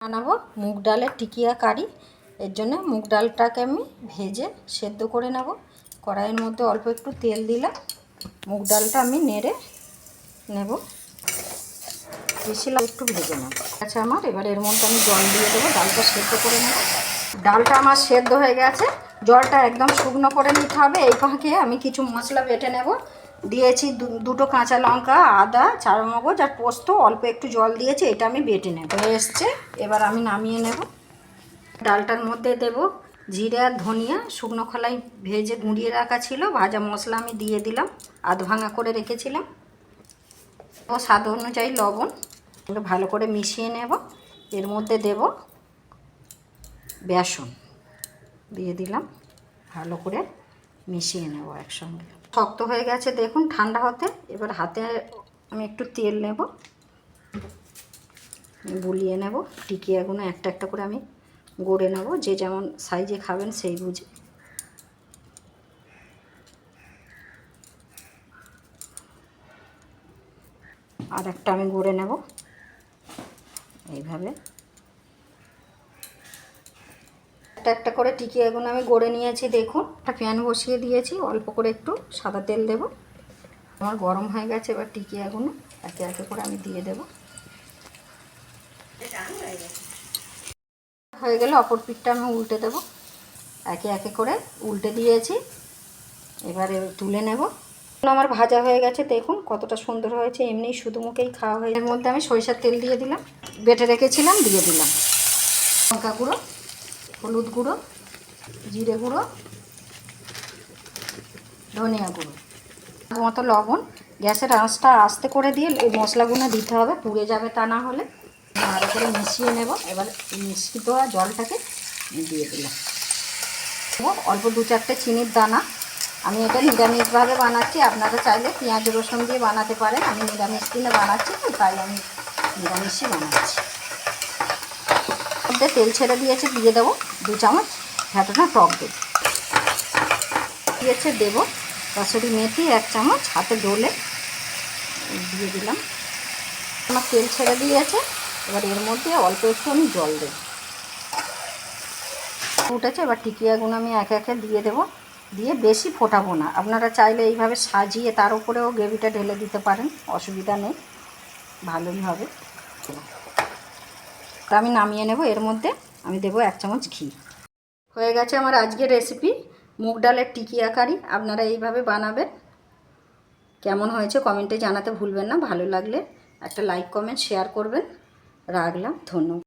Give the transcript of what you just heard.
বানাবো মুগ ডালের টিকিয়া কারি। এর জন্য মুগ ডালটাকে আমি ভেজে সেদ্ধ করে নেব। কড়াইয়ের মধ্যে অল্প একটু তেল দিলাম, মুগ ডালটা আমি নেড়ে নেব, বেশি একটু ভেজে নেব। আচ্ছা, আমার এবার এর মধ্যে আমি জল দিয়ে দেবো, ডালটা সেদ্ধ করে নেব। ডালটা আমার সেদ্ধ হয়ে গেছে, জলটা একদম শুকনো করে নিতে হবে। এই ফাঁকে আমি কিছু মশলা বেটে নেব। দিয়েছি দুটো কাঁচা লঙ্কা, আদা, চারমগজ আর পোস্ত, অল্প একটু জল দিয়েছি, এটা আমি বেটে নেব। হয়ে এসছে, এবার আমি নামিয়ে নেব। ডালটার মধ্যে দেব জিরে আর ধনিয়া, শুকনো খোলায় ভেজে গুঁড়িয়ে রাখা ছিল, ভাজা মশলা আমি দিয়ে দিলাম, আধ ভাঙা করে রেখেছিলাম। ও স্বাদ অনুযায়ী লবণ, ভালো করে মিশিয়ে নেব। এর মধ্যে দেব বেসন, দিয়ে দিলাম, ভালো করে মিশিয়ে নেব একসঙ্গে। শক্ত হয়ে গেছে দেখুন, ঠান্ডা হতে। এবার হাতে আমি একটু তেল নেব, বুলিয়ে নেব। টিকিয়াগুলো একটা একটা করে আমি গড়ে নেব, যে যেমন সাইজে খাবেন সেই বুঝে। আর একটা আমি গড়ে নেব এইভাবে। একটা একটা করে টিকিয়াগুলো আমি গড়ে নিয়েছি দেখুন। একটা প্যান বসিয়ে দিয়েছি, অল্প করে একটু সাদা তেল দেব। আমার গরম হয়ে গেছে, এবার টিকিয়াগুলো একে একে করে আমি দিয়ে দেব। হয়ে গেলে অপর পিঠটা আমি উল্টে দেব, একে একে করে উল্টে দিয়েছি। এবারে তুলে নেব। আমার ভাজা হয়ে গেছে দেখুন, কতটা সুন্দর হয়েছে। এমনি শুধু মুখেই খাওয়া হয়ে। এর মধ্যে আমি সরিষার তেল দিয়ে দিলাম, বেটে রেখেছিলাম দিয়ে দিলাম। লঙ্কা গুঁড়ো, হলুদ গুঁড়ো, জিরে গুঁড়ো, ধনিয়া গুঁড়ো, মতো লবণ। গ্যাসের আঁচটা আস্তে করে দিয়ে এই মশলাগুলো দিতে হবে, পুড়ে যাবে তা না হলে। ভালো করে মিশিয়ে নেব। এবার মিশ্রিত হওয়া জলটাকে দিয়ে দিলাম। অল্প দু চারটে চিনির দানা। আমি এটা নিরামিষভাবে বানাচ্ছি, আপনারা চাইলে পেঁয়াজ রসুন দিয়ে বানাতে পারেন। আমি নিরামিষ দিনে বানাচ্ছি তো, তাই আমি নিরামিষই বানাচ্ছি। মধ্যে তেল ছেড়ে দিয়েছে, দিয়ে দেবো 2 চামচ ঘাটনা টক দই দিয়েছে, দেবো কসুরি মেথি 1 চামচ হাতে ডলে দিয়ে দিলাম। আমার তেল ছেড়ে দিয়েছে, এবার এর মধ্যে অল্প একটু আমি জল দেব। উঠেছে, এবার টিকিয়াগুলো আমি একে একে দিয়ে দেবো। দিয়ে বেশি ফোটাবো না, আপনারা চাইলে এইভাবে সাজিয়ে তার উপরেও গ্রেভিটা ঢেলে দিতে পারেন, অসুবিধা নেই, ভালোই হবে। আমি নামিয়ে নেব। এর মধ্যে আমি দেবো 1 চামচ ঘি। হয়ে গেছে আমার আজকের রেসিপি মুগ ডালের টিকিয়া কারি। আপনারা এইভাবে বানাবেন। কেমন হয়েছে কমেন্টে জানাতে ভুলবেন না। ভালো লাগলে একটা লাইক কমেন্ট শেয়ার করবেন। রাখলাম, ধন্যবাদ।